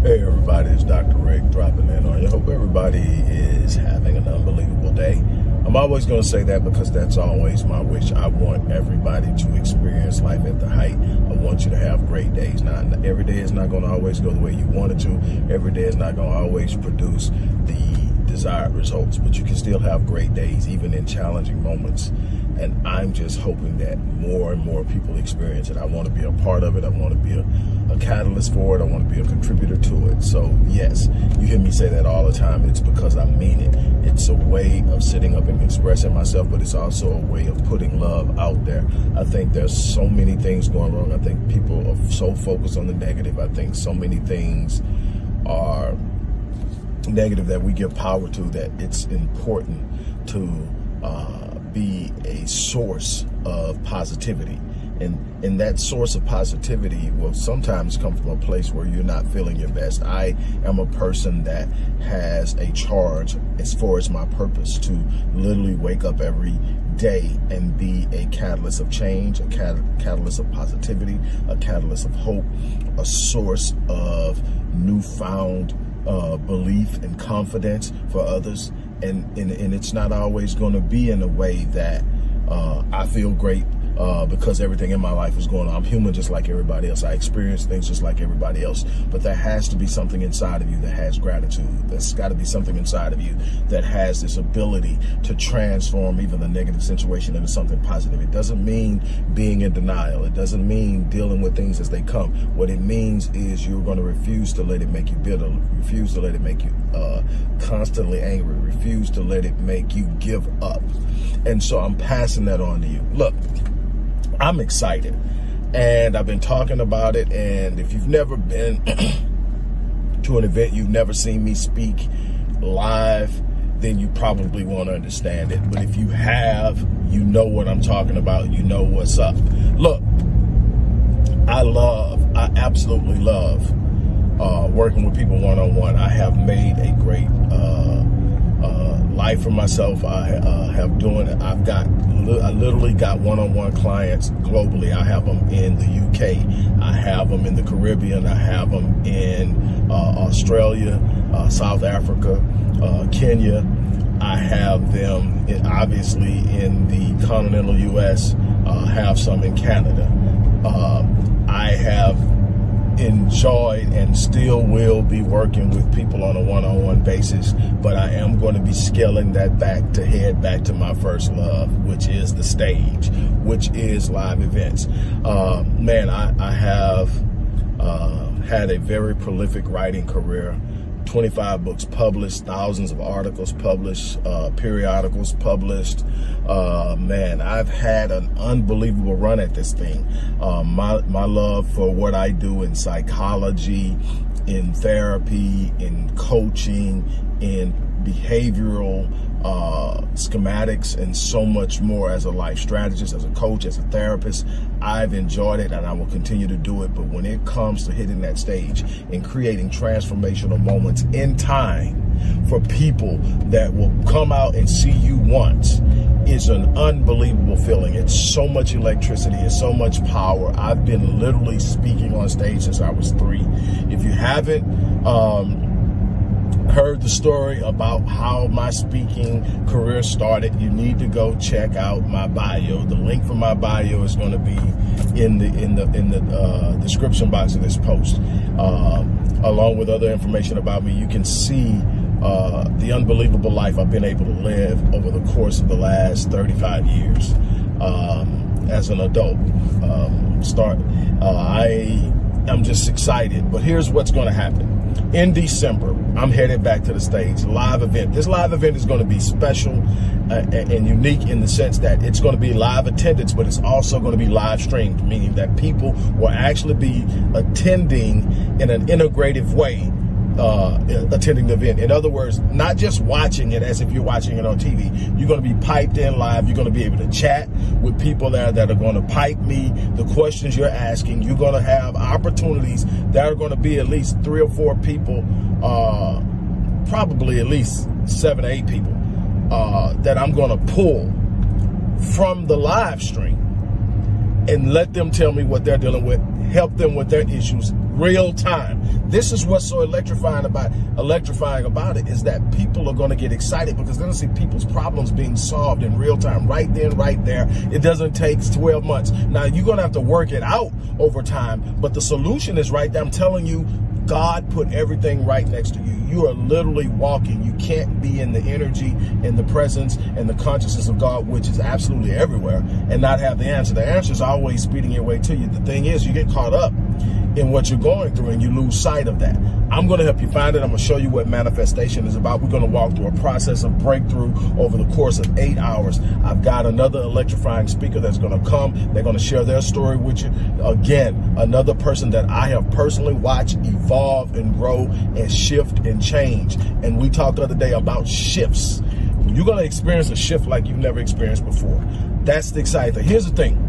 Hey everybody, it's Dr. Rick dropping in on you. Hope everybody is having an unbelievable day. I'm always going to say that because that's always my wish. I want everybody to experience life at the height. I want you to have great days. Now, every day is not going to always go the way you want it to. Every day is not going to always produce the desired results, but you can still have great days, even in challenging moments. And I'm just hoping that more and more people experience it. I want to be a part of it. I want to be a catalyst for it. I want to be a contributor to it. So yes, you hear me say that all the time. It's because I mean it. It's a way of sitting up and expressing myself, but it's also a way of putting love out there. I think there's so many things going wrong. I think people are so focused on the negative. I think so many things are negative that we give power to, that it's important to be a source of positivity. And that source of positivity will sometimes come from a place where you're not feeling your best. I am a person that has a charge as far as my purpose to literally wake up every day and be a catalyst of change, a catalyst of positivity, a catalyst of hope, a source of newfound belief and confidence for others. And it's not always going to be in a way that I feel great because everything in my life is going on. I'm human just like everybody else. I experience things just like everybody else. But there has to be something inside of you that has gratitude. There's got to be something inside of you that has this ability to transform even the negative situation into something positive. It doesn't mean being in denial. It doesn't mean dealing with things as they come. What it means is you're going to refuse to let it make you bitter, refuse to let it make you constantly angry, refuse to let it make you give up. And so I'm passing that on to you. Look, I'm excited, and I've been talking about it, and if you've never been to an event, you've never seen me speak live, then you probably won't understand it. But if you have, you know what I'm talking about, you know what's up. Look, I absolutely love working with people one-on-one. I have made a great life for myself. I literally got one-on-one clients globally. I have them in the UK. I have them in the Caribbean. I have them in Australia, South Africa, Kenya. I have them obviously in the continental US. Have some in Canada. I have enjoyed and still will be working with people on a one-on-one basis, but I am going to be scaling that back to head back to my first love, which is the stage, which is live events. Man, I have had a very prolific writing career. 25 books published, thousands of articles published, periodicals published. Man, I've had an unbelievable run at this thing. My love for what I do in psychology, in therapy, in coaching, in behavioral schematics, and so much more as a life strategist, as a coach, as a therapist. I've enjoyed it, and I will continue to do it. But when it comes to hitting that stage and creating transformational moments in time for people that will come out and see you once, is an unbelievable feeling. It's so much electricity, it's so much power. I've been literally speaking on stage since I was 3. If you haven't heard the story about how my speaking career started, you need to go check out my bio. The link for my bio is going to be in the description box of this post, along with other information about me. You can see the unbelievable life I've been able to live over the course of the last 35 years as an adult. I'm just excited, but here's what's going to happen. In December, I'm headed back to the stage, live event. This live event is going to be special and unique in the sense that it's going to be live attendance, but it's also going to be live streamed, meaning that people will actually be attending in an integrative way, attending the event. In other words, not just watching it as if you're watching it on TV. You're going to be piped in live. You're going to be able to chat with people there that are going to pipe me the questions you're asking. You're going to have opportunities that are going to be at least 3 or 4 people, probably at least 7 or 8 people that I'm going to pull from the live stream and let them tell me what they're dealing with, help them with their issues real time. This is what's so electrifying about it, is that people are going to get excited because they're going to see people's problems being solved in real time, right then, right there. It doesn't take 12 months. Now, you're going to have to work it out over time, but the solution is right there. I'm telling you, God put everything right next to you. You are literally walking. You can't be in the energy and the presence and the consciousness of God, which is absolutely everywhere, and not have the answer. The answer is always speeding your way to you. The thing is, you get caught up in what you're going through and you lose sight of that. I'm going to help you find it. I'm going to show you what manifestation is about. We're going to walk through a process of breakthrough over the course of 8 hours. I've got another electrifying speaker that's going to come. They're going to share their story with you. Again, another person that I have personally watched evolve and grow and shift and change. And we talked the other day about shifts. You're going to experience a shift like you've never experienced before. That's the exciting thing. Here's the thing.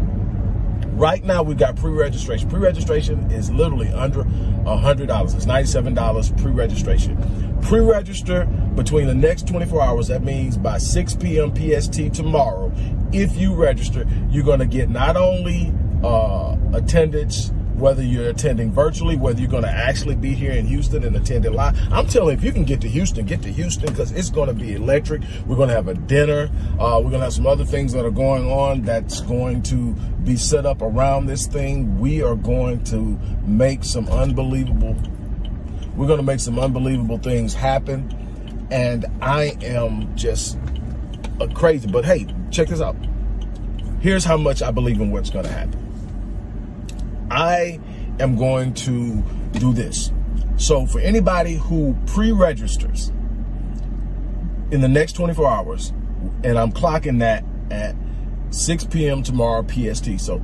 Right now, we've got pre-registration. Pre-registration is literally under $100. It's $97 pre-registration. Pre-register between the next 24 hours. That means by 6 p.m. PST tomorrow, if you register, you're going to get not only attendance, whether you're attending virtually, whether you're going to actually be here in Houston and attend it live. I'm telling you, if you can get to Houston because it's going to be electric. We're going to have a dinner. We're going to have some other things that are going on that's going to be set up around this thing. We are going to make some unbelievable things happen. And I am just crazy. But hey, check this out. Here's how much I believe in what's going to happen. I am going to do this. So for anybody who pre-registers in the next 24 hours, and I'm clocking that at 6 p.m. tomorrow PST, so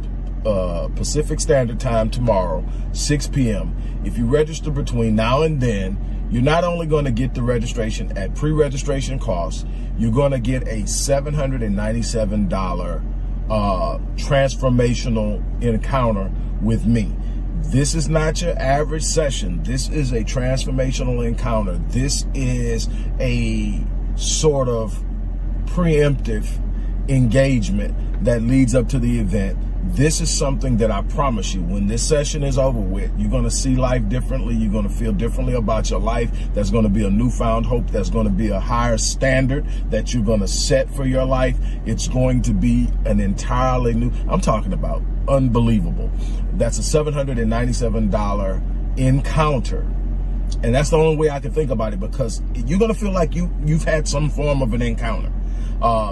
Pacific Standard Time tomorrow, 6 p.m. If you register between now and then, you're not only going to get the registration at pre-registration cost, you're going to get a $797 transformational encounter with me. This is not your average session. This is a transformational encounter. This is a sort of preemptive engagement that leads up to the event. This is something that I promise you, when this session is over with, you're going to see life differently. You're going to feel differently about your life. There's going to be a newfound hope. There's going to be a higher standard that you're going to set for your life. It's going to be an entirely new, I'm talking about unbelievable. That's a $797 encounter. And that's the only way I can think about it, because you're going to feel like you've had some form of an encounter.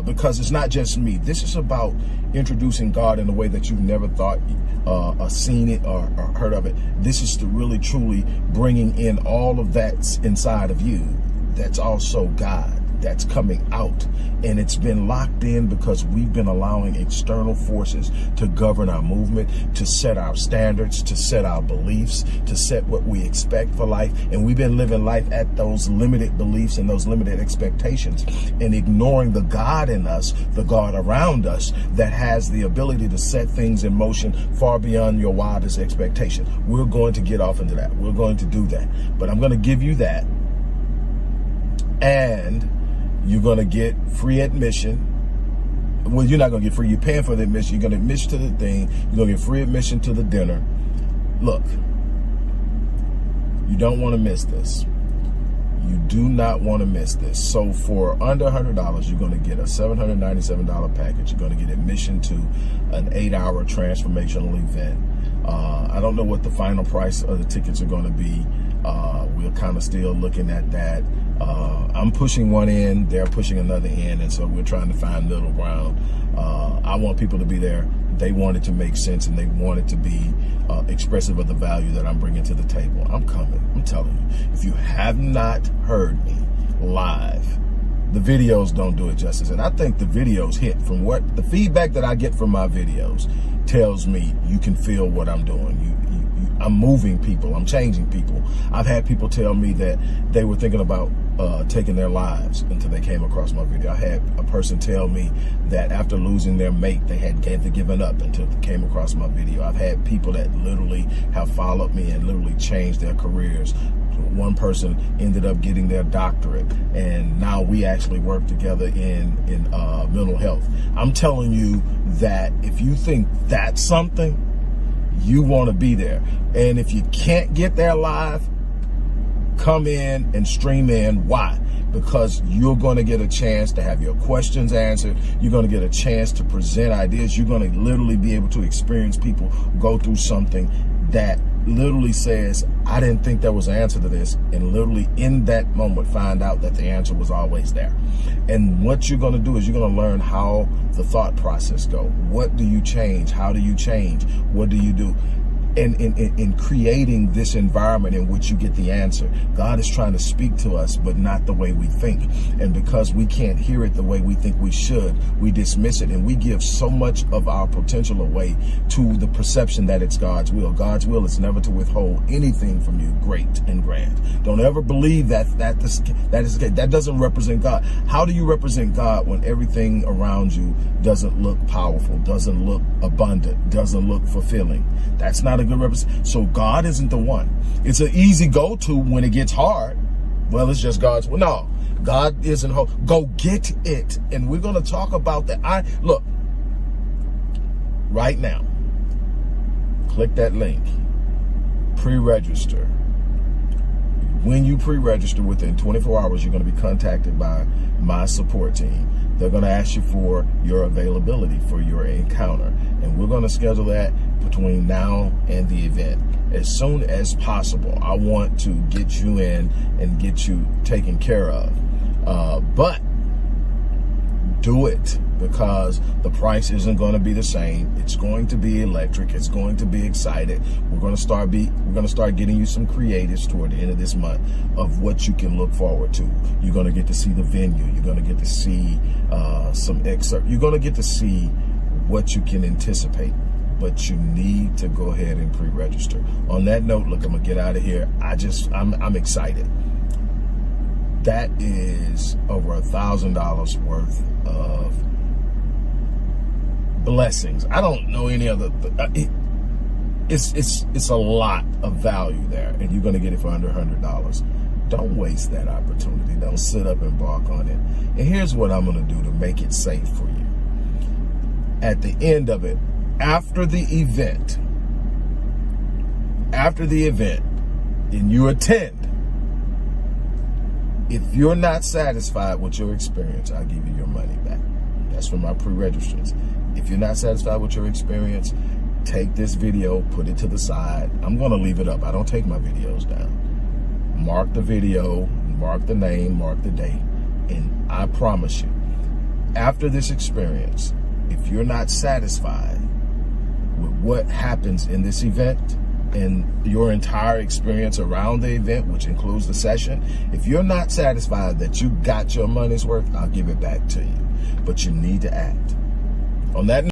Because it's not just me. This is about introducing God in a way that you've never thought or seen it or heard of it. This is to really, truly bringing in all of that's inside of you. That's also God. That's coming out, and it's been locked in because we've been allowing external forces to govern our movement, to set our standards, to set our beliefs, to set what we expect for life. And we've been living life at those limited beliefs and those limited expectations, and ignoring the God in us, the God around us that has the ability to set things in motion far beyond your wildest expectation. We're going to get off into that. We're going to do that. But I'm going to give you that, and you're going to get free admission. Well, you're not going to get free. You're paying for the admission. You're going to admission to the thing. You're going to get free admission to the dinner. Look, you don't want to miss this. You do not want to miss this. So for under $100, you're going to get a $797 package. You're going to get admission to an 8-hour transformational event. I don't know what the final price of the tickets are going to be. We're kind of still looking at that. I'm pushing one end, they're pushing another end, and so we're trying to find middle ground. I want people to be there. They want it to make sense, and they want it to be expressive of the value that I'm bringing to the table. I'm coming. I'm telling you. If you have not heard me live, the videos don't do it justice. And I think the videos hit. From what the feedback that I get from my videos tells me you can feel what I'm doing. I'm moving people. I'm changing people. I've had people tell me that they were thinking about taking their lives until they came across my video. I had a person tell me that after losing their mate, they had given up until they came across my video. I've had people that literally have followed me and literally changed their careers. One person ended up getting their doctorate, and now we actually work together in mental health. I'm telling you that if you think that's something, you want to be there. And if you can't get there live, come in and stream in. Why? Because you're going to get a chance to have your questions answered. You're going to get a chance to present ideas. You're going to literally be able to experience people go through something that literally says, I didn't think there was an answer to this, and literally in that moment find out that the answer was always there. And what you're going to do is you're going to learn how the thought process go. What do you change? How do you change? What do you do? And in creating this environment in which you get the answer, God is trying to speak to us, but not the way we think. And because we can't hear it the way we think we should, we dismiss it, and we give so much of our potential away to the perception that it's God's will. God's will is never to withhold anything from you great and grand. Don't ever believe that is the case. That doesn't represent God. How do you represent God when everything around you doesn't look powerful, doesn't look abundant, doesn't look fulfilling? That's not a good representation. So God isn't the one. It's an easy go-to when it gets hard. Well, it's just God's will. No, God isn't. Go get it. And we're going to talk about that. Look, right now, click that link, pre-register. When you pre-register, within 24 hours, you're going to be contacted by my support team. They're going to ask you for your availability for your encounter. And we're going to schedule that between now and the event as soon as possible. I want to get you in and get you taken care of. But do it, because the price isn't going to be the same. It's going to be electric. It's going to be excited. We're going to start getting you some creatives toward the end of this month of what you can look forward to. You're going to get to see the venue. You're going to get to see some excerpt. You're going to get to see what you can anticipate. But you need to go ahead and pre-register. On that note, look, I'm gonna get out of here. I'm excited. That is over $1,000 worth of blessings. I don't know any other. It's a lot of value there, and you're gonna get it for under $100. Don't waste that opportunity. Don't sit up and bark on it. And here's what I'm gonna do to make it safe for you. At the end of it, after the event, and you attend, if you're not satisfied with your experience, I'll give you your money back. That's for my pre-registrants. If you're not satisfied with your experience, take this video, put it to the side. I'm going to leave it up. I don't take my videos down. Mark the video, mark the name, mark the date, and I promise you, after this experience, if you're not satisfied with what happens in this event and your entire experience around the event, which includes the session, if you're not satisfied that you got your money's worth, I'll give it back to you. But you need to act. On that